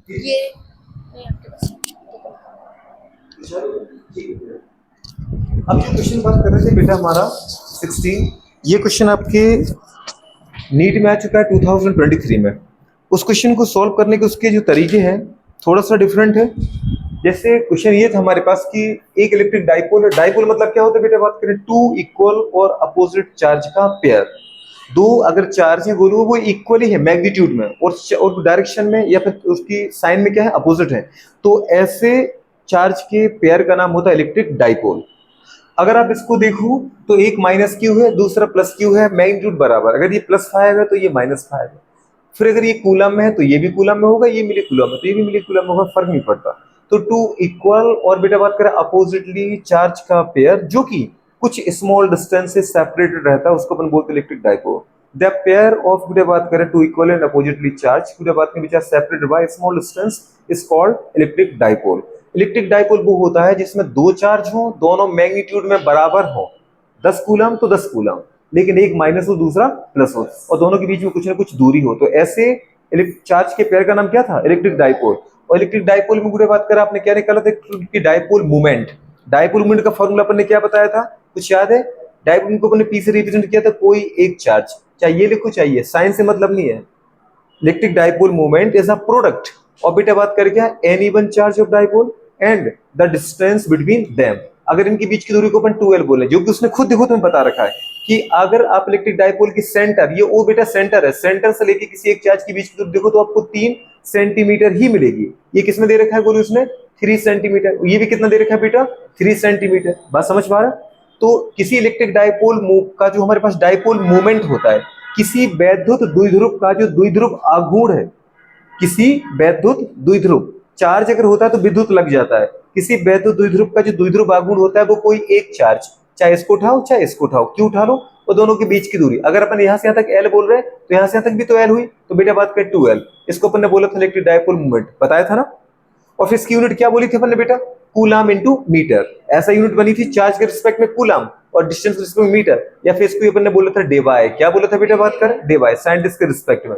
ये नहीं आपके पास। अब जो क्वेश्चन बात कर रहे थे बेटा हमारा 16, ये क्वेश्चन आपके नीट में आ चुका है 2023 में। उस क्वेश्चन को सॉल्व करने के उसके जो तरीके हैं थोड़ा सा डिफरेंट है। जैसे क्वेश्चन ये था हमारे पास कि एक इलेक्ट्रिक डाइपोल है। डाइपोल मतलब क्या होता है बेटा, बात करें टू इक्वल और अपोजिट चार्ज का पेयर। दो अगर चार्ज है बोलो वो इक्वली है मैग्नीट्यूड में और डायरेक्शन में या फिर उसकी साइन में क्या है, अपोजिट है, तो ऐसे चार्ज के पेयर का नाम होता है इलेक्ट्रिक डाइपोल। अगर आप इसको देखो तो एक माइनस क्यू है, दूसरा प्लस क्यू है, मैग्नीट्यूड बराबर। अगर ये +5 है तो ये -5 है। फिर अगर ये कूलम में है तो ये भी कूलम में होगा, ये मिली कूलम में तो ये भी मिली कूलम में होगा, फर्क नहीं पड़ता। तो टू इक्वल और बेटा बात करें अपोजिटली चार्ज का पेयर जो कि कुछ स्मॉल डिस्टेंस से सेपरेटेड रहता है उसको अपन बोलते हैं electric dipole. The pair of बेटा बात करें two equal and oppositely charge बेटा बात करें which are separated by small distance is called electric dipole. Electric dipole वो होता है जिसमें दो चार्ज हो, दोनों मैग्नीट्यूड में बराबर हो, 10 कूलम तो 10 कूलम, लेकिन एक माइनस हो दूसरा प्लस हो और दोनों के बीच में कुछ ना कुछ दूरी हो, तो ऐसे चार्ज के पेयर का नाम क्या था, इलेक्ट्रिक डाइपोल। और इलेक्ट्रिक डाइपोल में गुड़े बात करें आपने क्या निकाला था कि डाइपोल मूवमेंट। डाइपोल मूवमेंट का फॉर्मूला अपन ने क्या बताया था, कुछ याद है? डाइपोल को अपन ने पी से रिप्रेजेंट किया था, कोई एक चार्ज, चाहे ये लिखो चाहिए, साइंस से मतलब नहीं है। Electric dipole movement is a product और बेटा बात करें क्या, any one charge of dipole and the distance between them. अगर इनके बीच की दूरी को अपन 2l बोले, जो कि उसने खुद देखो तुम्हें बता रखा है कि अगर आप इलेक्ट्रिक डाइपोल की सेंटर, ये ओ बेटा सेंटर है, सेंटर से लेके किसी एक चार्ज के बीच की दूरी देखो तो आपको 3 सेंटीमीटर ही मिलेगी। ये किसमें दे रखा है बोलो उसने, 3 सेंटीमीटर। ये भी कितना दे रखा है बेटा, 3 सेंटीमीटर। बात समझ पा रहा? तो किसी इलेक्ट्रिक डाइपोल का जो हमारे पास डाइपोल मूवमेंट होता है, किसी वैद्युत द्विध्रुव का जो द्विध्रुव आघूर्ण है, किसी वैद्युत द्विध्रुव, चार्ज अगर होता है तो विद्युत लग जाता है, किसी वैद्युत द्विध्रुव का जो द्विध्रुव आघूर्ण होता है वो कोई एक चार्ज, चाहे इसको उठाओ चाहे इसको उठाओ, क्यों उठा लो, वो दोनों के बीच की दूरी। अगर अपन यहां से यहां तक एल बोल रहे हैं तो यहां से यहां तक भी तो एल हुई, तो बेटा बात करें 2l। इसको अपन ने बोला था इलेक्ट्रिक डाइपोल मूवमेंट, बताया था ना। और फिर इसकी यूनिट क्या बोली थी अपन ने बेटा, कूलाम इनटू मीटर। ऐसा यूनिट बनी थी चार्ज के रिस्पेक्ट में कूलाम और डिस्टेंस के रिस्पेक्ट में मीटर। या फिर इसको अपन ने बोला था डेवाई, क्या बोला था बेटा बात कर, डेवाई, साइंटिस्ट के रिस्पेक्ट में।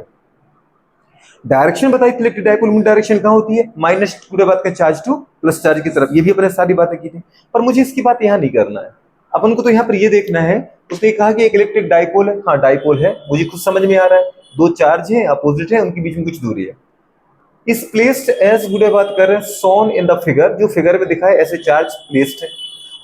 डायरेक्शन बताई थी इलेक्ट्रिक डाइपोल में, डायरेक्शन कहां होती है, माइनस पूरे बात का चार्ज टू प्लस चार्ज की तरफ। ये भी अपने सारी बातें की थी, पर मुझे इसकी बात यहां नहीं करना है। अपन को तो यहाँ पर ये देखना है, उसने कहा कि एक इलेक्ट्रिक डाइपोल है, हाँ डाइपोल है, मुझे खुद समझ में आ रहा है, दो चार्ज है अपोजिट है, उनके बीच में कुछ दूरी है। इस प्लेस्ड एज गुडे बात कर रहे हैं सोन इन द फिगर, जो फिगर में दिखा है ऐसे चार्ज प्लेस्ड है।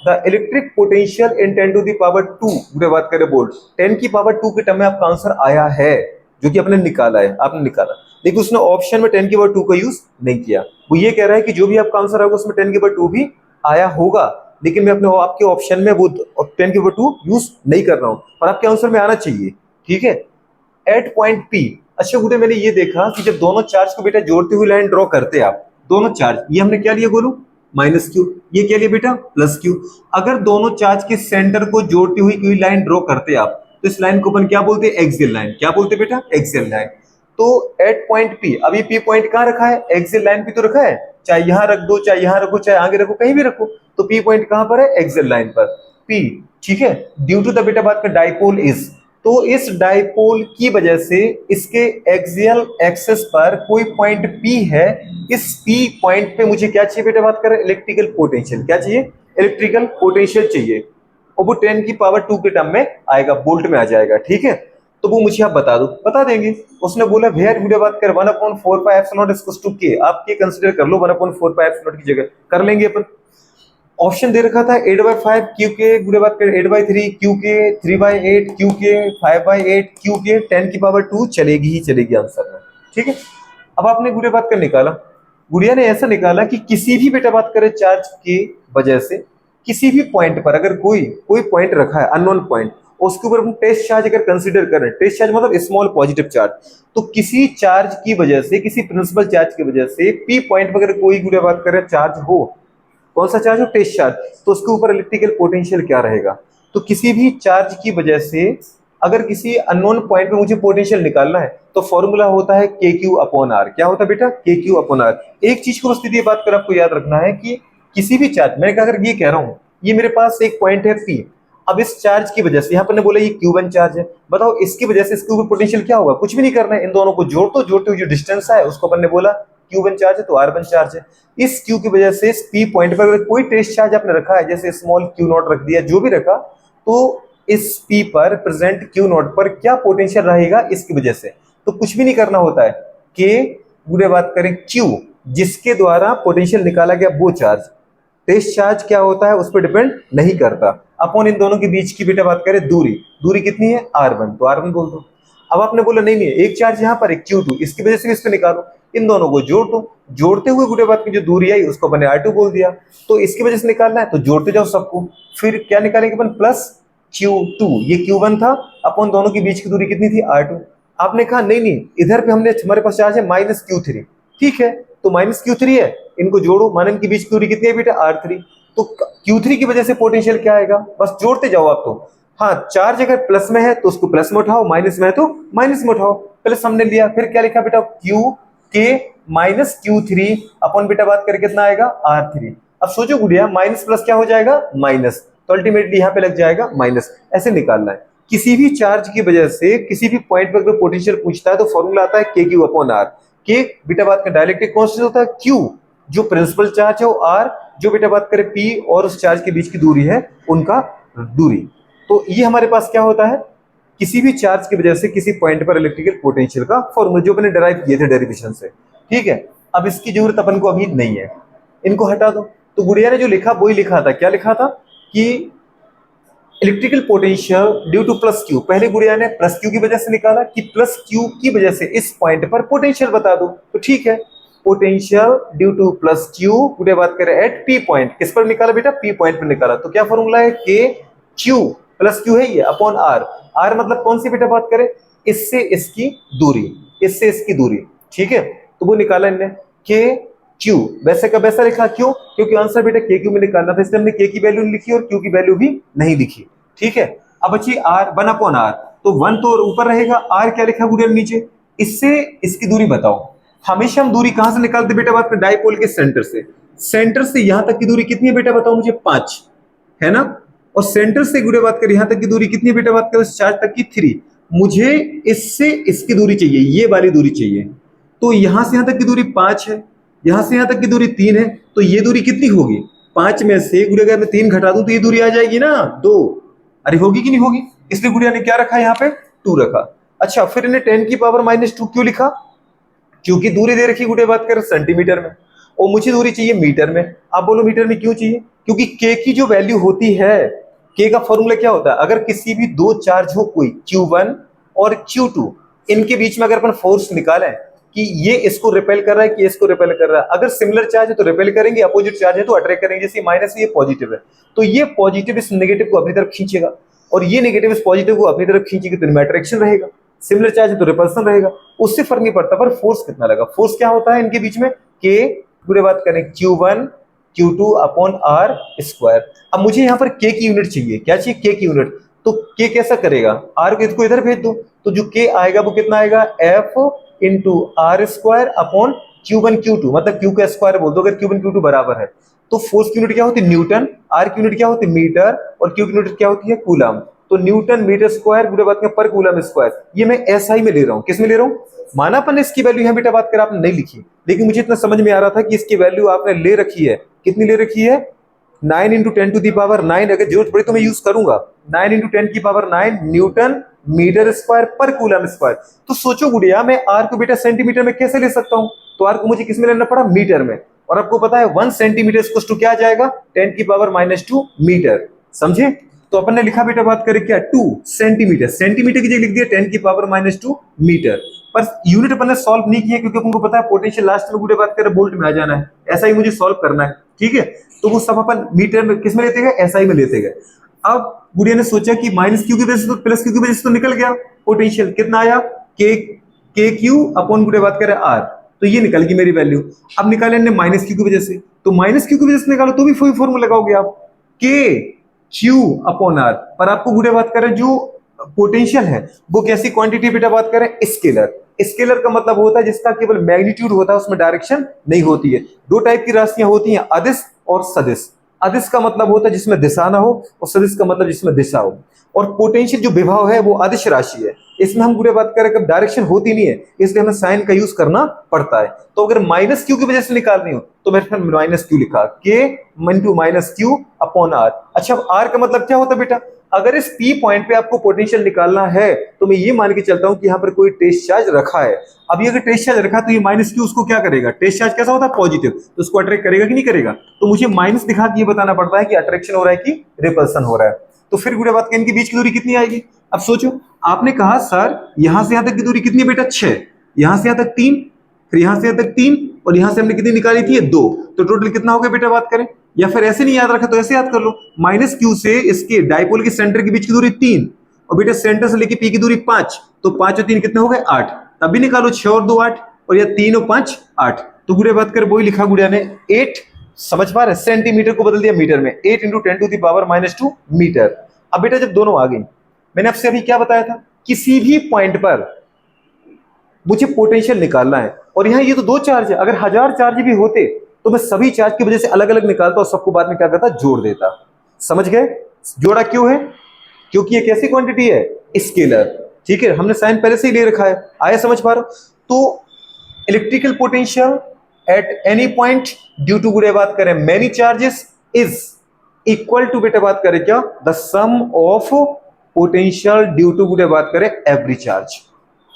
The electric potential in 10 to the power 2 गुडे बात करें बोल्ट, 10 की पावर 2 के टर्म में आपका आंसर आया है, जो कि आपने निकाला है, आपने निकाला। लेकिन उसने ऑप्शन में 10 की पावर 2 का यूज नहीं किया। वो ये कह रहा है कि जो भी आपका आंसर आएगा उसमें 10 की पावर 2 भी आया होगा, लेकिन मैं अपने आपके ऑप्शन में वो 10 की पावर 2 यूज नहीं कर रहा हूं, और आपके आंसर में आना चाहिए, ठीक है। एट पॉइंट पी, अच्छा गुडे मैंने ये देखा कि जब दोनों चार्ज को बेटा जोड़ती हुई लाइन ड्रॉ करते हैं आप, दोनों चार्ज, ये हमने क्या लिया बोलू, माइनस क्यू, ये क्या लिया बेटा, प्लस क्यू। अगर दोनों चार्ज के सेंटर को जोड़ती हुई कोई लाइन ड्रॉ करते आप तो इस लाइन को अपन क्या बोलते हैं, एक्सियल लाइन। क्या बोलते बेटा, एक्सियल लाइन। तो एट पॉइंट पी, अभी पी पॉइंट कहां रखा है, एक्सियल लाइन पे तो रखा है, चाहे यहां रख दो चाहे यहां रखो चाहे आगे रखो, कहीं भी रखो, तो पी पॉइंट कहां पर है, एक्सियल लाइन पर, पी, ठीक है। ड्यू टू द बेटा बात का डाइपोल इज, तो इस डाइपोल की वजह से इसके एक्सियल एक्सेस पर कोई पॉइंट P है, इस P पॉइंट पे मुझे क्या चाहिए बेटा बात करें, इलेक्ट्रिकल पोटेंशियल। क्या चाहिए, इलेक्ट्रिकल पोटेंशियल चाहिए, और वो 10 की पावर 2 के टर्म में आएगा, वोल्ट में आ जाएगा, ठीक है। तो वो मुझे आप बता दो, बता देंगे। उसने बोला वेयर वीडियो बात कर 1/4πε0 आप ये कंसीडर कर लो 1/4πε0 की जगह कर लेंगे अपन। ऑप्शन दे रखा था 8/5 क्यू के, गुड़े बात करें 8/3 क्यू के, 3/8 क्यू के, 5/8 क्यू के, 10 की पावर 2 चलेगी ही चलेगी आंसर में, ठीक है। अब आपने गुड़े बात कर निकाला, गुड़िया ने ऐसा निकाला कि किसी भी बेटा बात करें चार्ज की वजह से किसी भी पॉइंट पर अगर कोई कोई पॉइंट रखा है अननोन पॉइंट, उसके ऊपर हम टेस्ट चार्ज अगर कंसीडर करें, टेस्ट चार्ज मतलब स्मॉल पॉजिटिव चार्ज, तो किसी चार्ज की वजह से, किसी प्रिंसिपल चार्ज की वजह से पी पॉइंट पर अगर कोई गुड़िया बात करें चार्ज हो, कौन सा चार्ज हो, टेस्ट चार्ज, तो उसके ऊपर इलेक्ट्रिकल पोटेंशियल क्या रहेगा। तो किसी भी चार्ज की वजह से अगर किसी अननोन पॉइंट पे मुझे पोटेंशियल निकालना है तो फॉर्मूला होता है के क्यू अपॉन आर। क्या होता है बेटा, के क्यू अपॉन आर। एक चीज को बस ये बात कर आपको याद रखना है कि किसी भी चार्ज, मैंने कहा अगर ये कह रहा हूं ये मेरे पास एक पॉइंट है पी, अब इस चार्ज की वजह से यहाँ पर ने बोला ये Q1 चार्ज है, बताओ इसकी वजह से इसके ऊपर पोटेंशियल क्या होगा, कुछ भी नहीं करना है, इन दोनों को जोड़ते हुए जो डिस्टेंस है उसको अपन ने बोला Q1 चार्ज है तो R1 चार्ज है। इस Q की वजह से इस P पॉइंट पर अगर कोई टेस्ट चार्ज आपने रखा है, जैसे स्मॉल Q0 रख दिया, जो भी रखा, तो इस P पर प्रेजेंट Q0 पर क्या पोटेंशियल रहेगा इसकी वजह से। तो कुछ भी नहीं करना होता है, K पूरे बात करें Q जिसके द्वारा पोटेंशियल निकाला गया वो चार्ज, टेस्ट चार्ज क्या होता है उस पर डिपेंड नहीं करता। अपन इन दोनों के बीच की बेटा बात करें दूरी, दूरी कितनी है R1, तो R1 बोल दो। अब आपने बोला नहीं नहीं एक चार्ज यहाँ पर एक Q2, इसकी वजह से इसको निकालो, इन दोनों को जोड़ दो, जोड़ते हुए गुड़े बात की जो दूरी आई उसको मैंने R2 बोल दिया। तो इसकी वजह से निकालना है तो जोड़ते जाओ सबको, फिर क्या निकालेंगे अपन प्लस Q2, ये Q1 था, अपन दोनों के बीच की दूरी कितनी थी R2। आपने कहा नहीं नहीं इधर पे हमने हमारे पास चार्ज है माइनस Q3, ठीक है तो माइनस Q3 है, इनको जोड़ो, माने इनके बीच की दूरी कितनी है बेटा R3। तो Q3 की वजह से पोटेंशियल क्या आएगा, बस जोड़ते जाओ आप। तो हाँ चार्ज अगर प्लस में है तो उसको प्लस में उठाओ, माइनस में है तो माइनस में उठाओ, प्लस हमने लिया, फिर क्या लिखा बेटा Q के माइनस Q3 अपन बेटा बात करके कितना आएगा R3। अब सोचो गुड़िया माइनस प्लस क्या हो जाएगा माइनस, तो अल्टीमेटली यहाँ पे लग जाएगा माइनस, ऐसे निकालना है। किसी भी चार्ज की वजह से किसी भी पॉइंट पर अगर पोटेंशियल पूछता है तो फॉर्मूला आता है के क्यू अपॉन आर। के बेटा बात करें डायलेक्ट्रिक कांस्टेंट होता है Q, जो प्रिंसिपल चार्ज है वो R, जो बेटा बात करें P और उस चार्ज के बीच की दूरी है उनका दूरी। तो ये हमारे पास क्या होता है, किसी भी चार्ज की वजह से किसी पॉइंट पर इलेक्ट्रिकल पोटेंशियल का फॉर्मूला जो मैंने डिराइव किए थे डेरिवेशन से, ठीक है। अब इसकी जरूरत अपन को अभी नहीं है, इनको हटा दो। तो गुड़िया ने जो लिखा वही लिखा था, क्या लिखा था कि electrical potential due two plus Q, पहले गुड़िया ने प्लस Q की वजह से निकाला कि प्लस Q की वजह से इस पॉइंट पर पोटेंशियल बता दो, तो ठीक है potential due two plus Q गुड़िया बात करें एट P पॉइंट, किस पर निकाला बेटा P पॉइंट पर निकाला। तो क्या फॉर्मूला है K Q प्लस Q है ये अपॉन R, R मतलब कौन सी बेटा बात करें इससे इसकी दूरी, इससे इसकी दूरी, ठीक है। तो वो निकाला इनने K Q, वैसे का वैसा लिखा, क्यों, क्योंकि आंसर बेटा के क्यू में निकालना था, इसलिए हमने के की वैल्यू लिखी और क्यू की वैल्यू भी नहीं लिखी, ठीक है। अब बची आर, 1 अपॉन आर, तो 1 तो ऊपर रहेगा, आर क्या लिखा गुड़िया नीचे, इससे इसकी दूरी बताओ। हमेशा हम दूरी कहां से निकालते बेटा बात में डाइपोल के सेंटर से, सेंटर से यहां तक की दूरी कितनी है बेटा बताओ मुझे 5 है ना, और सेंटर से गुड़िया बात कर यहां तक की दूरी कितनी है बेटा बात करें चार्ज तक की 3, मुझे इससे इसकी दूरी चाहिए, ये वाली दूरी चाहिए। तो यहां से यहां तक की दूरी 5 है, यहां से यहां तक की दूरी 3 है, तो ये दूरी कितनी होगी 5 में से गुड़िया अगर मैं 3 घटा दूं तो ये दूरी आ जाएगी ना 2, अरे होगी कि नहीं होगी, इसलिए गुड़िया ने क्या रखा यहाँ पे 2 रखा। अच्छा फिर इन्हें 10 की पावर -2 क्यों लिखा, क्योंकि दूरी दे रखी गुड़िया बात कर सेंटीमीटर में और मुझे दूरी चाहिए मीटर में। आप बोलो मीटर में क्यों चाहिए, क्योंकि के की जो वैल्यू होती है, के का फॉर्मूला क्या होता है, अगर किसी भी दो चार्ज हो कोई Q1 और Q2, इनके बीच में अगर अपन फोर्स निकालें कि ये इसको रिपेल कर रहा है कि इसको रिपेल कर रहा है, अगर सिमिलर चार्ज है तो रिपेल करेंगे, अपोजिट चार्ज है तो अट्रैक्ट करेंगे, जैसे माइनस है ये पॉजिटिव है तो ये पॉजिटिव इस नेगेटिव को अपनी तरफ खींचेगा और ये नेगेटिव इस पॉजिटिव को अपनी तरफ खींचेगी, तो इनमें अट्रैक्शन रहेगा, सिमिलर चार्ज है तो रिपल्सन रहेगा, उससे फर्क नहीं पड़ता, पर फोर्स कितना लगा, फोर्स क्या होता है इनके बीच में, के पूरे बात करें Q1 Q2 upon are square. अब मुझे यहाँ पर के की यूनिट चाहिए, क्या चाहिए के की यूनिट, तो के कैसा करेगा, आर को इसको इधर भेज दो, तो जो के आएगा वो कितना आएगा F into R square upon Q1 Q2, मतलब Q का स्क्वायर बोल दो अगर Q1 Q2 बराबर है। तो फोर्स की यूनिट क्या होती है न्यूटन, आर की यूनिट क्या होती है मीटर और Q की यूनिट क्या होती है कूलम, तो न्यूटन मीटर स्क्वायर पूरे बात में पर कूलम स्क्वायर, ये मैं एसआई में ले रहा हूँ, किस में ले रहा हूँ, माना अपन इसकी वैल्यू यहाँ बेटा बात कर आपने नहीं लिखी, लेकिन मुझे इतना समझ में आ रहा था कि इसकी वैल्यू आपने ले रखी है, कितनी ले रखी है 9 इंटू 10 टू दी पावर 9, अगर जरूरत पड़ी तो मैं यूज करूंगा 9 इंटू 10 की पावर 9 न्यूटन मीटर स्क्वायर पर कूलम स्क्वायर। तो सोचो गुड़िया मैं आर को बेटा सेंटीमीटर में कैसे ले सकता हूं, तो आर को मुझे किस में लेना पड़ा मीटर में, और आपको पता है 1 सेंटीमीटर इक्वल्स टू क्या आ जाएगा 10 की पावर -2 मीटर, समझे। तो अपन ने लिखा बेटा बात करें क्या 2 सेंटीमीटर, सेंटीमीटर की जगह लिख दिया 10 की पावर -2 मीटर, पर यूनिट अपन ने सॉल्व नहीं किया क्योंकि अपन को पता है पोटेंशियल लास्ट में गुड़िया बात करें वोल्ट में आ जाना है, ऐसा ही मुझे सॉल्व करना है, ठीक है। तो वो सब अपन मीटर में किस में लेते गए एसआई में लेते गए। अब गुड़िया ने सोचा कि -q की वजह से तो प्लस q की वजह से तो निकल गया पोटेंशियल, कितना आया के क्यू अपॉन गुड़िया बात करें आर, तो ये निकल गई मेरी वैल्यू। अब निकाले हमने -q की वजह से, तो -q की वजह से निकालो तो भी वही फॉर्मूला लगाओगे आप के क्यू अपॉन आर, पर आपको गुड़िया बात करें जो पोटेंशियल है वो कैसी क्वांटिटी बेटा बात करें स्केलर, स्केलर का मतलब होता है जिसका केवल मैग्नीट्यूड होता है उसमें डायरेक्शन नहीं होती है। दो टाइप की राशियां होती हैं अदिश और सदिश, अदिश का मतलब होता है जिसमें दिशा ना हो और सदिश का मतलब जिसमें दिशा हो, और पोटेंशियल जो विभव है वो अदिश राशि है, इसमें हम पूरे बात करें कब डायरेक्शन होती नहीं है, इसलिए हमें साइन का यूज करना पड़ता है। तो अगर माइनस क्यू की वजह से निकालनी हो तो मेरे पास माइनस क्यू लिखा, K into minus Q upon R. अच्छा, अब आर का मतलब क्या होता है बेटा? अगर इस पी पॉइंट पे आपको पोटेंशियल निकालना है तो मैं ये मान के चलता हूं कि यहाँ पर कोई टेस्ट चार्ज रखा है। अब ये अगर टेस्ट चार्ज रखा तो ये माइनस क्यू उसको क्या करेगा? टेस्ट चार्ज कैसा होता है? पॉजिटिव, तो उसको अट्रैक्ट करेगा कि नहीं करेगा? तो मुझे माइनस दिखा के ये बताना पड़ता है कि अट्रैक्शन हो रहा है कि रिपल्सन हो रहा है। तो फिर गुड़े बात इनके बीच की दूरी कितनी आएगी? अब सोचो, आपने कहा सर यहां से यहां तक की दूरी कितनी बेटा? 6, यहां से यहां तक 3, फिर यहां से यहां तक 3, और यहां से हमने कितनी निकाली थी? 2। तो टोटल कितना हो गया बेटा बात करें? या फिर ऐसे नहीं याद रखा तो ऐसे याद कर लो, माइनस क्यू से इसके डायपोल के सेंटर के बीच की दूरी 3, और बेटा सेंटर से लेके पी की दूरी 5, तो 5 और 3 कितने हो गए? 8। तब भी निकालो 6 और 2 8, और या 3 और 5 8। तो गुड़िया बात कर वही लिखा गुड़िया ने 8, समझ पा रहे? सेंटीमीटर को बदल दिया मीटर में, 8 into 10 to the power -2 metre. अब बेटा जब दोनों आ गई, मैंने आपसे अभी क्या बताया था? किसी भी पॉइंट पर मुझे पोटेंशियल निकालना है, और यहां ये तो 2 चार्ज है, अगर 1000 चार्ज भी होते तो मैं सभी चार्ज की वजह से अलग अलग निकालता और सबको बाद में क्या करता? जोड़ देता। समझ गए? जोड़ा क्यों है? क्योंकि ये कैसी क्वांटिटी है? स्केलर। ठीक है, हमने साइन पहले से ही ले रखा है। आया समझ पा रहे हो? तो electrical potential at any point due to गुड़े बात करें many charges is equal to बेटा बात करें क्या? The sum of potential due to गुड़े बात करें एवरी चार्ज।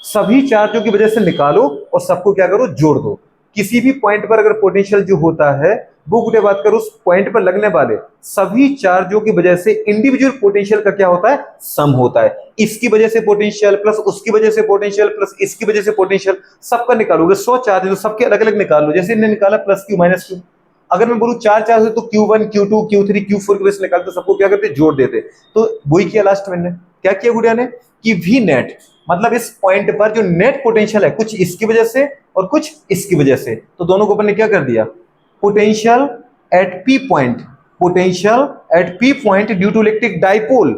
सभी चार्जों की वजह से निकालो और सबको क्या करो? जोड़ दो। किसी भी पॉइंट पर अगर पोटेंशियल जो होता है वो गुड़े बात करो उस पॉइंट पर लगने वाले सभी चार्जों की वजह से इंडिविजुअल पोटेंशियल का क्या होता है? सम होता है। इसकी वजह से पोटेंशियल प्लस उसकी वजह से पोटेंशियल प्लस इसकी वजह से पोटेंशियल, सबका निकालोगे। 100 चार्ज है तो सबके अलग अलग निकाल लो। जैसे इन्हें निकाला प्लस क्यू माइनस क्यू, अगर मैं बोलूं 4 चार्ज है तो Q1 Q2 Q3 Q4 की वजह से निकालते, सबको क्या करते? जोड़ देते। तो वही किया लास्ट में क्या किया गुड़िया ने कि वी नेट, मतलब इस पॉइंट पर जो नेट पोटेंशियल है कुछ इसकी वजह से और कुछ इसकी वजह से, तो दोनों को अपन ने क्या कर दिया? Potential at P point, potential at P point due to electric dipole.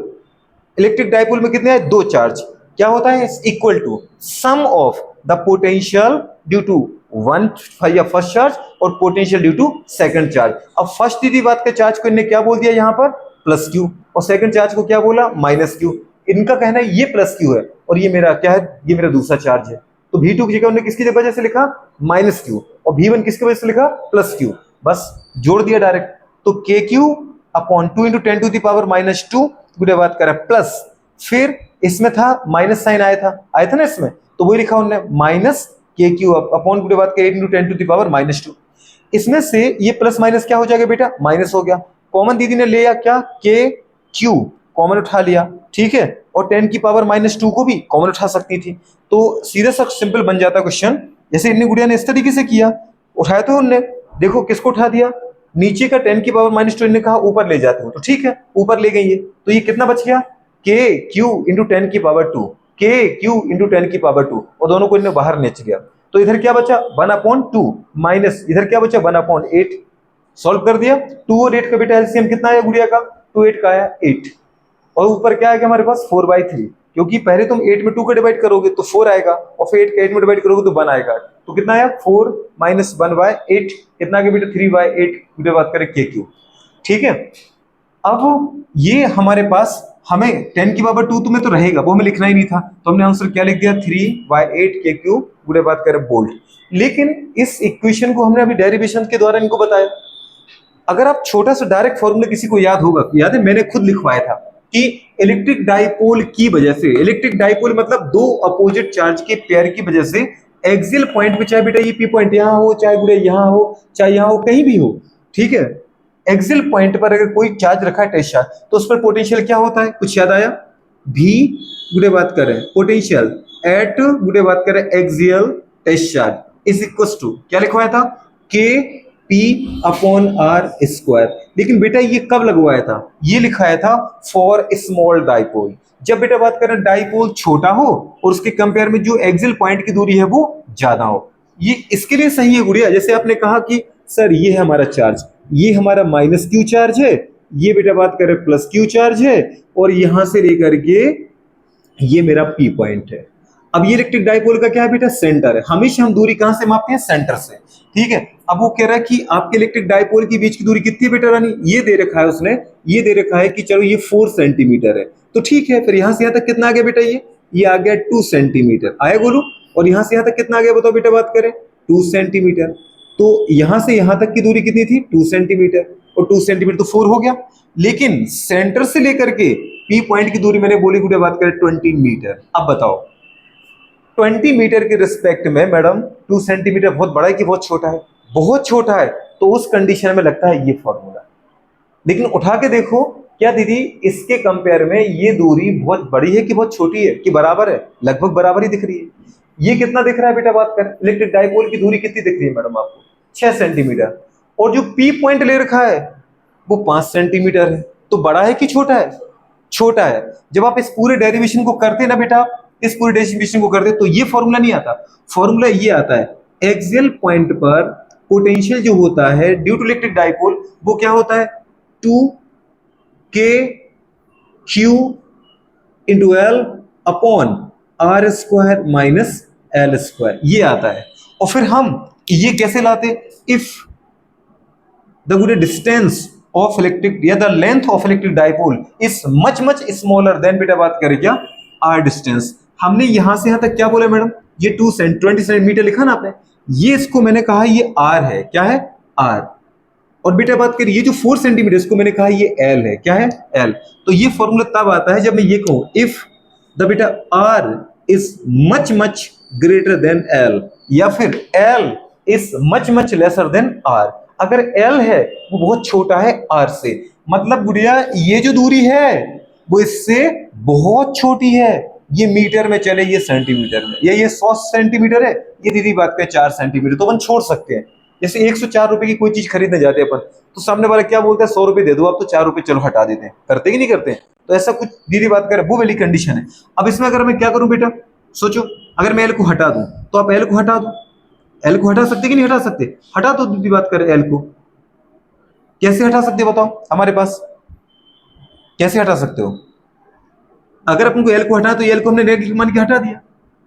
Electric dipole में कितने हैं? 2 चार्ज। क्या होता है? Equal to sum of the potential due to one या फर्स्ट चार्ज और potential due to second charge. अब first दीदी बात के चार्ज को इन्हें क्या बोल दिया यहाँ पर? प्लस क्यू, और सेकंड चार्ज को क्या बोला? Minus Q. इनका कहना है ये प्लस क्यू है और ये मेरा क्या है? ये मेरा दूसरा चार्ज है। तो V2 की जगह उन्होंने किसकी वजह से लिखा? माइनस क्यू, और V1 किसकी वजह से लिखा? Plus Q. बस जोड़ दिया डायरेक्ट। तो K Q upon 2 into 10 to the power -2 गुड़े बात करें प्लस, फिर इसमें था माइनस साइन आया था ना इसमें, तो वही लिखा उन्होंने माइनस के क्यू अपॉन गुड़े बात करें 8 इंटू 10 टू द पावर -2। इसमें से ये प्लस माइनस क्या हो जाएगा बेटा? माइनस हो गया। कॉमन दीदी ने लिया क्या? के क्यू कॉमन उठा लिया, ठीक है, और 10 की पावर -2 को भी कॉमन उठा सकती थी। तो सीधा सा सिंपल बन जाता क्वेश्चन। जैसे इन्हें गुड़िया ने इस तरीके से किया, उठाया तो उनने, देखो किसको उठा दिया? नीचे का 10 की पावर -2 इन्हें कहा ऊपर ले जाते हो, तो ठीक है ऊपर ले गई ये, तो ये कितना बच गया? के क्यू इंटू 10 की पावर 2, के क्यू इंटू 10 की पावर 2, और दोनों को इन्हें बाहर नेच गया। तो इधर क्या बचा? 1/2 माइनस इधर क्या बचा? 1/8। सॉल्व कर दिया। 2 और 8 का बेटा एलसीएम कितना आया गुड़िया का? 2 8 का आया 8, और ऊपर क्या आएगा हमारे पास? 4/3, क्योंकि पहले तुम 8 में 2 का डिवाइड करोगे तो 4 आएगा, और फिर 8 का 8 में डिवाइड करोगे तो 1 आएगा। तो कितना आया? 4 माइनस 1/8, कितना आ गया बेटा? 3/8 की बात करें के क्यू। ठीक है, अब ये हमारे पास हमें 10 की पावर 2 तुम्हें तो रहेगा, वो हमें लिखना ही नहीं था, तो हमने आंसर क्या लिख दिया? 3/8 के क्यू गुड़े बात करें बोल्ट। लेकिन इस इक्वेशन को हमने अभी डेरिवेशन के द्वारा इनको बताया। अगर आप छोटा सा डायरेक्ट फॉर्मूला किसी को याद होगा, याद है मैंने खुद लिखवाया था कि इलेक्ट्रिक डाइपोल की वजह से, इलेक्ट्रिक डाइपोल मतलब 2 अपोजिट चार्ज के पेयर की वजह से एक्सियल पॉइंट पे, चाहे बेटा ये पी पॉइंट यहां हो, चाहे गुड़े यहां हो, चाहे यहां हो, कहीं भी हो, ठीक है, एक्सियल पॉइंट पर अगर कोई चार्ज रखा है टेस्ट चार्ज, तो उस पर पोटेंशियल क्या होता है? कुछ याद आया? भी गुड़े बात करें पोटेंशियल एट गुड़े बात करें axial test charge is equal to क्या लिखवाया था? के पी अपॉन आर स्क्वायर। लेकिन बेटा ये कब लगवाया था? ये लिखाया था फॉर स्मॉल डाइपोल। जब बेटा बात करें डाइपोल छोटा हो और उसके कंपेयर में जो एक्सियल पॉइंट की दूरी है वो ज्यादा हो, ये इसके लिए सही है गुड़िया। जैसे आपने कहा कि सर ये है हमारा चार्ज, ये हमारा माइनस क्यू चार्ज है, ये बेटा बात करें प्लस क्यू चार्ज है, और यहां से लेकर के ये मेरा पी पॉइंट है। अब ये इलेक्ट्रिक डाइपोल का क्या है बेटा? सेंटर है। हमेशा हम दूरी कहां से मापते हैं? सेंटर से, ठीक है। अब वो कह रहा है कि आपके इलेक्ट्रिक डाइपोल के बीच की दूरी कितनी है बेटा रानी? ये दे रखा है उसने, ये दे रखा है कि चलो ये 4 सेंटीमीटर है, तो ठीक है। फिर यहां से यहां तक कितना आ गया बेटा? ये ये आ गया 2 सेंटीमीटर, आया बोलो। और यहां से यहां तक कितना आ गया बताओ बेटा, बात करें 2 सेंटीमीटर। तो यहां से यहां तक की दूरी कितनी थी, 2 सेंटीमीटर, और 2 सेंटीमीटर तो 4 हो गया। लेकिन सेंटर से लेकर के पी पॉइंट की दूरी मैंने बोली गुड़े, बात करें 20 मीटर। अब बताओ 20 मीटर के रिस्पेक्ट में मैडम 2 सेंटीमीटर बहुत बड़ा है कि बहुत छोटा है, बहुत छोटा है। तो उस कंडीशन में लगता है ये फॉर्मूला। लेकिन उठा के देखो क्या दीदी, इसके कंपेयर में ये दूरी बहुत बड़ी है कि बहुत छोटी है कि बराबर है, लगभग बराबर ही दिख रही है। ये कितना दिख रहा है बेटा, बात कर, इलेक्ट्रिक डाइपोल की दूरी कितनी दिख रही है मैडम आपको, 6 सेंटीमीटर। और जो पी पॉइंट ले रखा है वो 5 सेंटीमीटर है। तो बड़ा है कि छोटा है, छोटा है। जब आप इस पूरे डेरिवेशन को करते ना बेटा, इस पूरे डेरिवेशन को करते तो ये फॉर्मूला नहीं आता, फॉर्मूला ये आता है एक्सियल पॉइंट पर पोटेंशियल जो होता है ड्यू टू इलेक्ट्रिक डाइपोल वो क्या होता है, 2k q into L upon are square minus L square, ये आता है। और फिर हम ये कैसे लाते, if the distance of electric या the length of electric dipole is much smaller than, बेटा बात करें क्या, r distance। हमने यहां से यहां तक क्या बोला मैडम, ये 20 सेंटीमीटर लिखा ना आपने, ये इसको मैंने कहा ये r है, क्या है r। और बेटा बात करिए ये जो 4 सेंटीमीटर इसको मैंने कहा ये l है, क्या है l। तो ये फॉर्मूला तब आता है जब मैं ये कहूं इफ द बेटा r is much greater than l, या फिर l is much lesser than r। अगर l है वो बहुत छोटा है r से, मतलब गुड़िया ये जो दूरी है वो इससे बहुत छोटी है। ये मीटर में चले, ये सेंटीमीटर में, या ये 100 सेंटीमीटर है, ये दीदी बात करें 4 सेंटीमीटर, तो अपन छोड़ सकते हैं। जैसे 104 रुपए की कोई चीज खरीदने जाते हैं अपन, तो सामने वाला क्या बोलता है 100 रुपए दे दो आप, तो 4 रुपए चलो हटा देते हैं, करते कि नहीं करते हैं। तो ऐसा कुछ दीदी बात करें वो वाली कंडीशन है। अब इसमें अगर मैं क्या करूं बेटा, सोचो अगर मैं एल को हटा दूं तो आप एल को हटा दो, एल को हटा सकते कि नहीं हटा सकते, हटा दो दीदी बात करें एल को, कैसे हटा सकते बताओ, हमारे पास कैसे हटा सकते हो। अगर अपन को एल को हटा तो एल को हमने नेगेटिव मान के हटा दिया,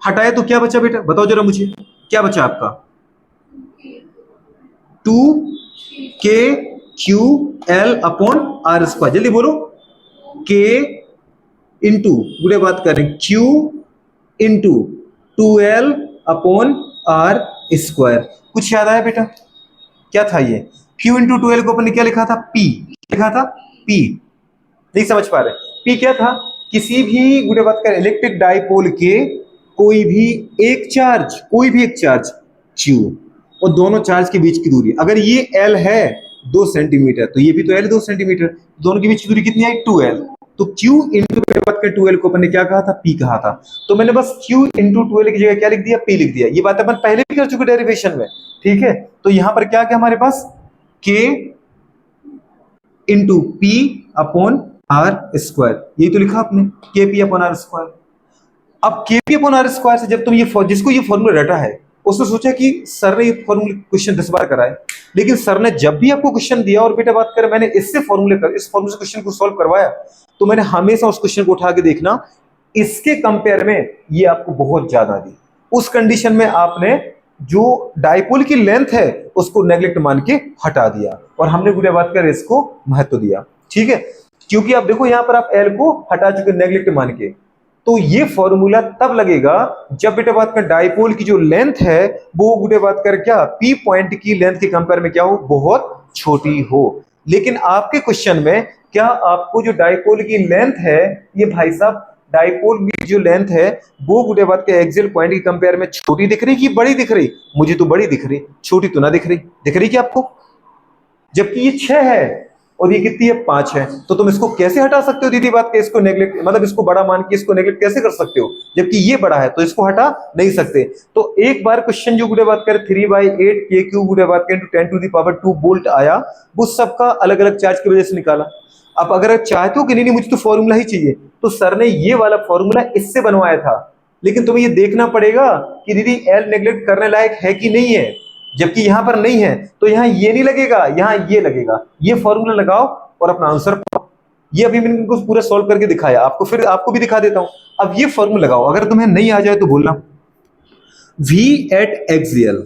हटाया तो क्या बचा बेटा बताओ जरा मुझे, क्या बचा आपका, 2k q l upon are square, जल्दी बोलो, k इंटू बुरे बात करें q into 2l upon are square. कुछ याद आया बेटा, क्या था ये, q इंटू 2l को अपन ने क्या लिखा था, p लिखा था, p नहीं समझ पा रहे, p क्या था, किसी भी बुरे बात करें इलेक्ट्रिक डाइपोल के कोई भी एक चार्ज, कोई भी एक चार्ज q और दोनों चार्ज के बीच की दूरी, अगर ये l है 2 सेंटीमीटर तो ये भी तो l 2 सेंटीमीटर, दोनों के बीच की दूरी कितनी आई 2l। तो q इंटू 2l को अपन ने क्या कहा था, p कहा था। तो मैंने बस q इंटू 2l की जगह क्या लिख दिया, p लिख दिया। ये बात अपन पहले भी कर चुके डेरिवेशन में, ठीक है। तो यहां पर क्या क्या हमारे पास, k into p upon are square, यही तो लिखा आपने, के पी अपॉन आर स्क्वायर। अब के पी अपॉन आर स्क्वायर से जब तुम ये जिसको ये फॉर्मूला रटा है उसने सोचा कि सर ने ये फॉर्मूला क्वेश्चन 10 बार कराए, लेकिन सर ने जब भी आपको क्वेश्चन दिया और बेटा बात करें मैंने इससे फॉर्मूले कर इस फॉर्मूले से क्वेश्चन को सॉल्व करवाया, तो मैंने हमेशा उस क्वेश्चन को उठा के देखना इसके कंपेयर में ये आपको बहुत ज्यादा दी। उस कंडीशन में आपने जो डाइपोल की लेंथ है उसको नेग्लेक्ट मान के हटा दिया और हमने गुड़िया बात कर इसको महत्व दिया, ठीक है। क्योंकि आप देखो यहां पर आप एल को हटा चुके नेग्लेक्ट मान के, तो ये फॉर्मूला तब लगेगा जब बेटा बात कर डाइपोल की जो लेंथ है वो गुड़े बात कर क्या पी पॉइंट की लेंथ के कंपेयर में क्या हो, बहुत छोटी हो। लेकिन आपके क्वेश्चन में क्या आपको जो डाइपोल की लेंथ है, ये भाई साहब डाइपोल की जो लेंथ है वो गुड़े बात के एक्सियल पॉइंट के कंपेयर में छोटी दिख रही कि बड़ी दिख रही, मुझे तो बड़ी दिख रही, छोटी तो ना दिख रही क्या आपको, जबकि ये 6 है और ये कितनी है 5 है। तो तुम इसको कैसे हटा सकते हो दीदी बात के, इसको नेग्लेक्ट मतलब इसको बड़ा मान के इसको नेग्लेक्ट कैसे कर सकते हो, जबकि ये बड़ा है तो इसको हटा नहीं सकते। तो एक बार क्वेश्चन जो गुड़े बात करे 3/8 के क्यूब गुड़े बात करें 10⁻² वोल्ट आया, वो सबका अलग अलग चार्ज की वजह से निकाला। अब अगर चाहते हो कि नहीं मुझे तो फॉर्मूला ही चाहिए, तो सर ने ये वाला फॉर्मूला इससे बनवाया था, लेकिन तुम्हें ये देखना पड़ेगा कि दीदी एल नेग्लेक्ट करने लायक है कि नहीं है, जबकि यहां पर नहीं है तो यहां ये नहीं लगेगा, यहां ये लगेगा। ये फॉर्मूला लगाओ और अपना आंसर पाओ। ये अभी मैंने इनको पूरा सॉल्व करके दिखाया आपको, फिर आपको भी दिखा देता हूं। अब ये फॉर्मूला लगाओ, अगर तुम्हें नहीं आ जाए तो बोलना। V एट एक्सियल,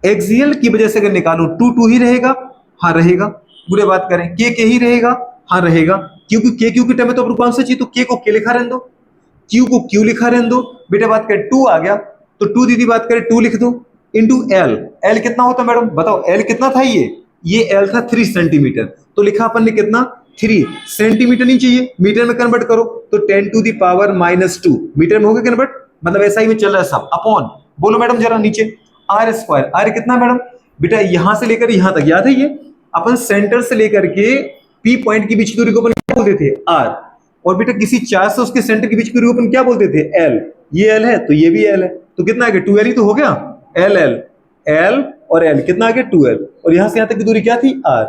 एक्सियल की वजह से अगर निकालो 2 ही रहेगा, हाँ रहेगा। बुरे बात करें K ही रहेगा, हाँ रहेगा, क्योंकि K Q के टर्म में तो आपको आंसर चाहिए, तो K को K लिखा रहने दो। क्यू को क्यू लिखा रहने दो बेटा, बात करें 2 आ गया तो 2 दीदी बात करें 2 लिख दो इंटू एल। एल कितना होता है मैडम बताओ, एल कितना था, ये एल था 3 सेंटीमीटर, तो लिखा अपन ने कितना 3 सेंटीमीटर, नहीं चाहिए मीटर में कन्वर्ट करो तो 10 टू द पावर -2 मीटर में हो गया कन्वर्ट, मतलब ऐसा ही में चल रहा है सब, अपॉन बोलो मैडम जरा नीचे आर स्क्वायर। आर कितना मैडम बेटा, यहां से लेकर यहां तक याद है, ये अपन सेंटर से लेकर के पी पॉइंट की बीच की दूरी को अपन क्या बोलते थे आर, और बेटा किसी चार्ज से उसके सेंटर के बीच की दूरी को अपन क्या बोलते थे एल। ये एल है तो ये भी एल है, तो कितना आ गया 2l ही तो हो गया, एल एल एल और एल कितना आ गया 2l, और यहां से यहां तक की दूरी क्या थी आर,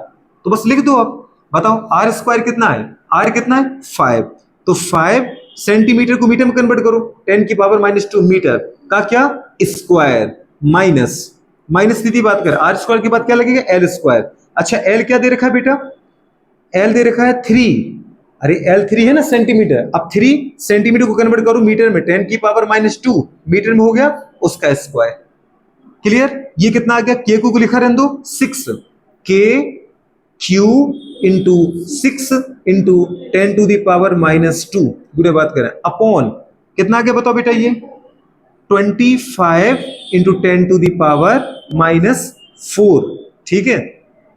तो बस लिख दो। अब बताओ आर स्क्वायर कितना है, आर कितना है 5, तो 5 सेंटीमीटर को मीटर में कन्वर्ट करो 10 की पावर -2 मीटर का क्या स्क्वायर, माइनस दीदी बात कर आर स्क्वायर के बाद क्या लगेगा एल स्क्वायर। अच्छा एल क्या दे रखा है बेटा, एल दे रखा है 3, अरे एल 3 है ना सेंटीमीटर, अब 3 सेंटीमीटर को कन्वर्ट करो मीटर में 10 की पावर -2 मीटर में हो गया उसका स्क्वायर। क्लियर, ये कितना आ गया, के को लिखा रहने दो 6, K Q into 6 into 10 to the power -2 बुरे बात करें अपॉन कितना आ गया बताओ बेटा, ये 25 इंटू 10 टू द पावर -4, ठीक है,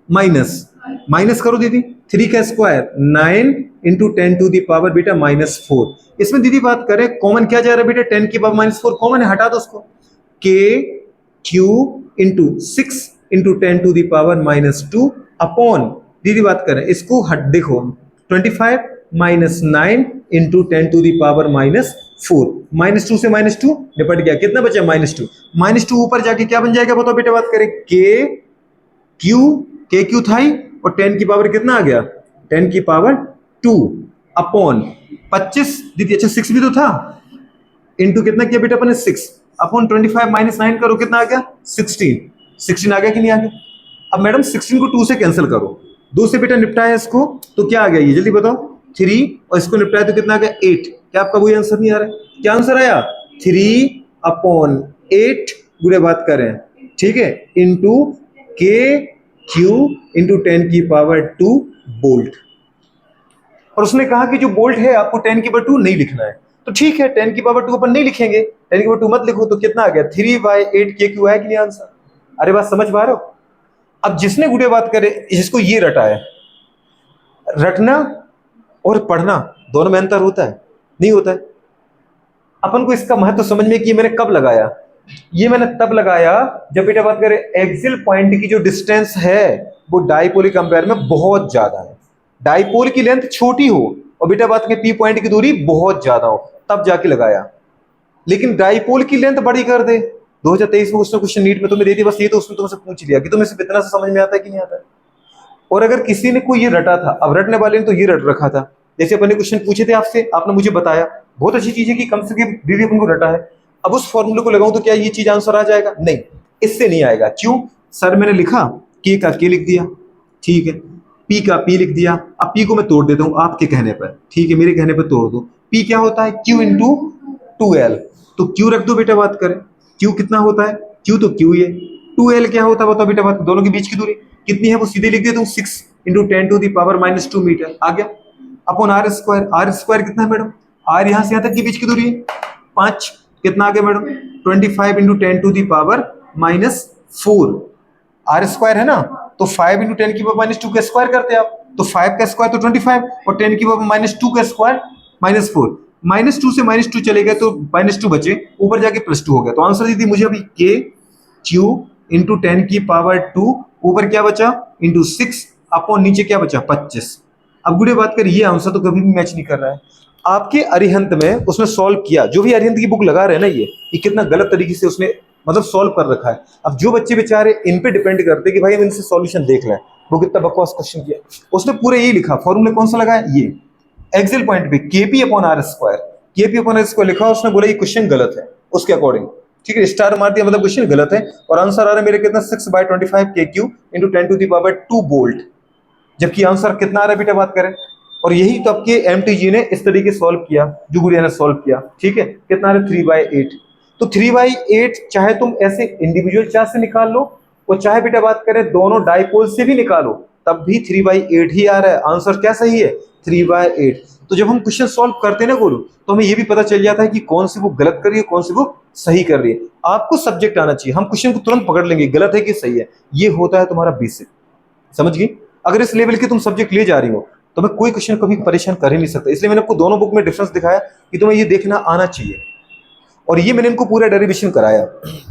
माइनस करो दीदी 3 का square 9 into 10 to the power बेटा -4। इसमें दीदी बात करें कॉमन क्या जा रहा है बेटा, 10 की पावर -4 कॉमन है, हटा दो उसको, K Q into 6 into 10 to the power -2 upon दीदी बात करें इसको हट देखो 25 -9 इंटू 10 टू द पावर -4, -2 से -2 निपट गया, कितना बचा -2 ऊपर जाके क्या बन जाएगा बताओ बेटा, बात करें के क्यू था ही, और 10 की पावर कितना आ गया 10 की पावर 2 अपॉन 25 दीदी, अच्छा 6 भी तो था, इंटू कितना किया बेटा अपन ने 6 अपॉन 25 -9 करो कितना आ गया 16 आ गया कि नहीं आ गया। अब मैडम 16 को 2 से कैंसिल करो, 2 से बेटा निपटाया इसको तो क्या आ गया, ये जल्दी बताओ 3, और इसको निपटाया तो कितना आ गया 8, क्या आपका वही आंसर नहीं आ रहा है, क्या आंसर आया 3/8 बुरे बात करें, ठीक है, इंटू के क्यू इंटू 10 की पावर 2 बोल्ट। और उसने कहा कि जो बोल्ट है आपको 10 की पावर 2 नहीं लिखना है, तो ठीक है 10 की पावर 2 अपन नहीं लिखेंगे, 10 की पावर 2 मत लिखो, तो कितना आ गया 3/8 के क्यू है कि नहीं आंसर। अरे बात समझ पा रहे हो। अब जिसने गुड़े बात करे, जिसको ये रटा है, रटना और पढ़ना दोनों में अंतर होता है, नहीं होता है। अपन को इसका महत्व समझ में कि मैंने कब लगाया, ये मैंने तब लगाया जब बेटा बात करें एक्सियल पॉइंट की जो डिस्टेंस है वो डाइपोल के कंपेयर में बहुत ज्यादा है, डाइपोल की लेंथ छोटी हो और बेटा बात करें पी पॉइंट की दूरी बहुत ज्यादा हो, तब जाके लगाया। लेकिन डाइपोल की लेंथ बड़ी कर दे, 2023 में उसने क्वेश्चन नीट में तुम्हें दे दी, बस ये तो उसने तुमसे पूछ लिया कि तुम्हें सिर्फ इतना से समझ में आता है कि नहीं आता है। और अगर किसी ने कोई ये रटा था, अब रटने वाले ने तो ये रट रखा था, जैसे अपने क्वेश्चन पूछे थे आपसे, आपने मुझे बताया, बहुत अच्छी चीज है कि कम से कम दीदी अपन को रटा है। अब उस फॉर्मूले को लगाऊं तो क्या ये चीज आंसर आ जाएगा, नहीं, इससे नहीं आएगा। क्यों सर, मैंने लिखा के का के लिख दिया, ठीक है, पी का पी लिख दिया, अब पी को मैं तोड़ देता हूं आपके कहने पर, ठीक है, मेरे कहने पर तोड़ दो। पी क्या होता है क्यू इंटू 2l, तो क्यू रख दो बेटा, बात करें क्यू कितना होता है, क्यू तो क्यू है, 2l क्या होता है बताओ बेटा, बात दोनों के बीच की दूरी कितनी है वो सीधे लिख देता हूं 6 into 10 to the power -2 metre आ गया, upon are square. R square कितना है मैडम, आर यहां से यहां तक की बीच की दूरी है 5, कितना आ गया madam 25 into 10 to the power -4, R square है ना, तो 5 इंटू 10 की पावर -2 का स्क्वायर करते हैं आप, तो 5 का स्क्वायर तो 25 और 10 की पावर -2 का स्क्वायर -4, -2 से -2 चले गए तो -2 बचे, ऊपर जाके +2 हो गया, तो आंसर दीदी मुझे अभी के क्यू इंटू 10 की पावर 2 ऊपर क्या बचा इंटू 6 अपॉन नीचे क्या बचा 25। अब गुड़े बात कर, ये आंसर तो कभी भी मैच नहीं कर रहा है। आपके अरिहंत में उसने सॉल्व किया, जो भी अरिहंत की बुक लगा रहे हैं ना, ये कितना गलत तरीके से उसने मतलब सॉल्व कर रखा है। अब जो बच्चे बेचारे इन पे डिपेंड करते कि भाई हम इनसे सॉल्यूशन देख लें, वो कितना बकवास क्वेश्चन किया, उसने पूरे यही लिखा, फॉर्मूला कौन सा लगाया, ये एक्सियल पॉइंट पे KP upon are square, KP upon are square लिखा, उसने बोला ये क्वेश्चन गलत है उसके अकॉर्डिंग, ठीक है, स्टार मार दिया, मतलब क्वेश्चन गलत है, और आंसर आ रहा है मेरे कितना 6/25 K Q into 10 to the power 2 volt, जबकि आंसर कितना आ रहा है बेटा बात करें। और यही तो आपके एमटीजी ने इस तरीके सॉल्व किया, जो गुड़िया ने सॉल्व किया, ठीक है, कितना आ रहा है 3/8, तो 3/8 चाहे तुम ऐसे इंडिविजुअल चार्ज से निकाल लो, और चाहे बेटा बात करें दोनों डाइपोल से भी निकालो, तब भी 3/8 ही आ रहा है, आंसर क्या सही है 3/8। तो जब हम क्वेश्चन सॉल्व करते हैं ना गुरु, तो हमें ये भी पता चल जाता है कि कौन सी वो गलत कर रही है, कौन सी वो सही कर रही है। आपको सब्जेक्ट आना चाहिए, हम क्वेश्चन को तुरंत पकड़ लेंगे गलत है कि सही है। ये होता है तुम्हारा बेसिक, समझ गई। अगर इस लेवल के तुम सब्जेक्ट ले जा रही हो तो मैं कोई क्वेश्चन कभी परेशान कर ही नहीं सकता। इसलिए मैंने आपको दोनों बुक में डिफरेंस दिखाया कि तुम्हें ये देखना आना चाहिए। और ये मैंने इनको पूरा डेरिवेशन कराया,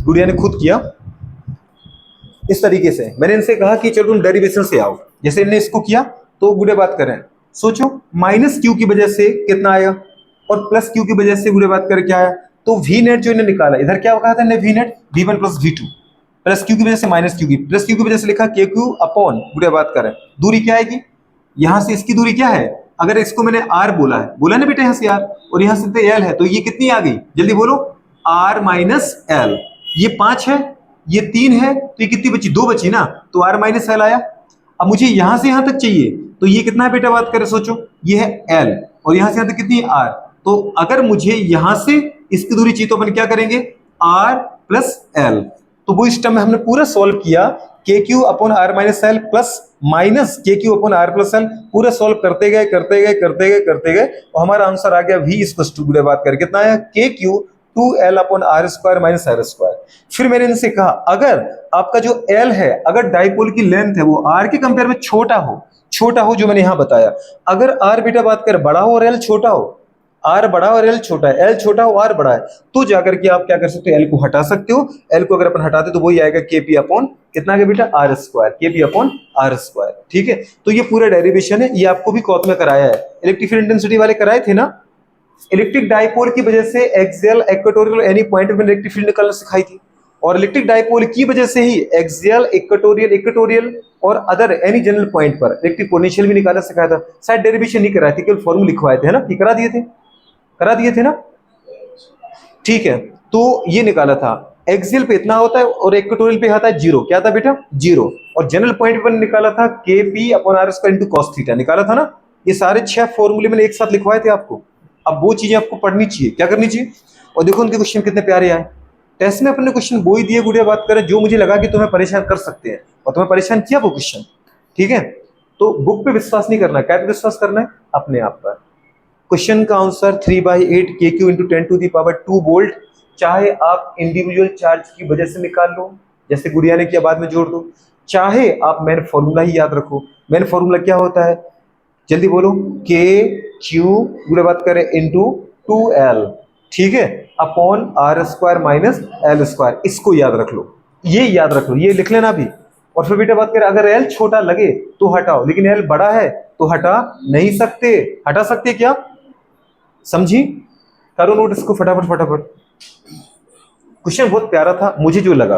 गुड़िया ने खुद किया इस तरीके से। मैंने इनसे कहा कि चलो तुम डेरिवेशन से आओ, जैसे इन्होंने इसको किया तो गुड़िया बात करें। सोचो माइनस क्यू की वजह से कितना आया और प्लस क्यू की वजह से गुड़िया बात करके आया। तो वी नेट जो इन्हें निकाला, इधर क्या कहा था इन्हें, V net v1 plus v2, plus Q की वजह से माइनस क्यू की, प्लस क्यू की वजह से लिखा के क्यू अपॉन, गुड़िया बात करें दूरी क्या आएगी, यहां से इसकी दूरी क्या है, अगर इसको मैंने r बोला है, बोला ना बेटा यहाँ से r, और यहाँ से l है, तो ये कितनी आ गई जल्दी बोलो, r माइनस एल। ये 5 है, ये 3 है, तो ये कितनी बची, 2 बची ना, तो r माइनस एल आया। अब मुझे यहां से यहां तक चाहिए, तो ये कितना है बेटा बात करें, सोचो ये है l, और यहां से यहां तक कितनी r। तो अगर मुझे यहां से इसकी दूरी चाहिए तो अपन क्या करेंगे, r प्लस एल। तो वो इस टर्म में हमने पूरा सॉल्व किया, k Q upon r minus l plus minus k Q upon r plus l, पूरा सॉल्व करते गए करते गए करते गए करते गए, और हमारा आंसर आ गया v इक्वल्स टू, गुड़े बात करके कितना आया, K Q 2l upon are square minus R square. फिर मैंने इनसे कहा अगर आपका जो l है, अगर डाइपोल की लेंथ है वो r के कंपेयर में छोटा हो, जो मैंने यहां बताया, अगर r बेटा बात कर बड़ा हो और l छोटा हो, r बड़ा और l छोटा है, l छोटा हो r बड़ा है, तो जाकर के आप क्या कर सकते हो, l को हटा सकते हो। l को अगर अपन हटाते तो वही आएगा kp अपॉन कितना आ गया बेटा, r square, kp upon r square. ठीक है, तो ये पूरा डेरिवेशन है, ये आपको भी कॉथ में कराया है, इलेक्ट्रिक फील्ड इंटेंसिटी वाले कराए थे ना। इलेक्ट्रिक डाइपोल की वजह से एक्सियल, इक्वेटोरियल, एनी पॉइंट में इलेक्ट्रिक फील्ड निकालना सिखाई थी, और इलेक्ट्रिक डाइपोल की वजह से ही एक्सियल, इक्वेटोरियल और अदर एनी जनरल पॉइंट पर इलेक्ट्रिक पोटेंशियल भी निकालना सिखाया था। शायद डेरिवेशन नहीं कराए थे, केवल फॉर्मूला लिखवाए थे, है ना, ये करा दिए थे ना। ठीक है, तो ये निकाला था, एक्सियल पे इतना होता है और इक्वेटोरियल पे आता है 0, क्या था बेटा 0, और जनरल पॉइंट पर निकाला था kp upon r square into cos theta, निकाला था ना। ये सारे 6 फॉर्मूले मैंने एक साथ लिखवाए थे आपको। अब वो चीजें आपको पढ़नी चाहिए, क्या करनी चाहिए, और देखो उनके क्वेश्चन कितने प्यारे आए। टेस्ट में अपने क्वेश्चन वो ही दिए, गुड़िया बात करें, जो मुझे लगा कि तुम्हें परेशान कर सकते हैं, और तुम्हें परेशान किया वो क्वेश्चन। ठीक है, तो बुक पे विश्वास नहीं करना, क्या पे विश्वास करना है, अपने आप पर। क्वेश्चन का आंसर 3/8 के क्यू इंटू 10⁻² वोल्ट, चाहे आप इंडिविजुअल चार्ज की वजह से निकाल लो, जैसे गुड़िया ने किया, बाद में जोड़ दो, चाहे आप मेन फॉर्मूला ही याद रखो। मेन फॉर्मूला क्या होता है, जल्दी बोलो, के क्यू गुड़े बात करें इंटू 2l, ठीक है, upon are square minus L square. इसको याद रख लो, ये याद रख लो, ये लिख लेना भी। और फिर बेटा बात करें, अगर l छोटा लगे तो हटाओ, लेकिन l बड़ा है तो हटा नहीं सकते। हटा सकते क्या, समझी, करो नोट इसको फटाफट फटाफट। क्वेश्चन बहुत प्यारा था मुझे जो लगा,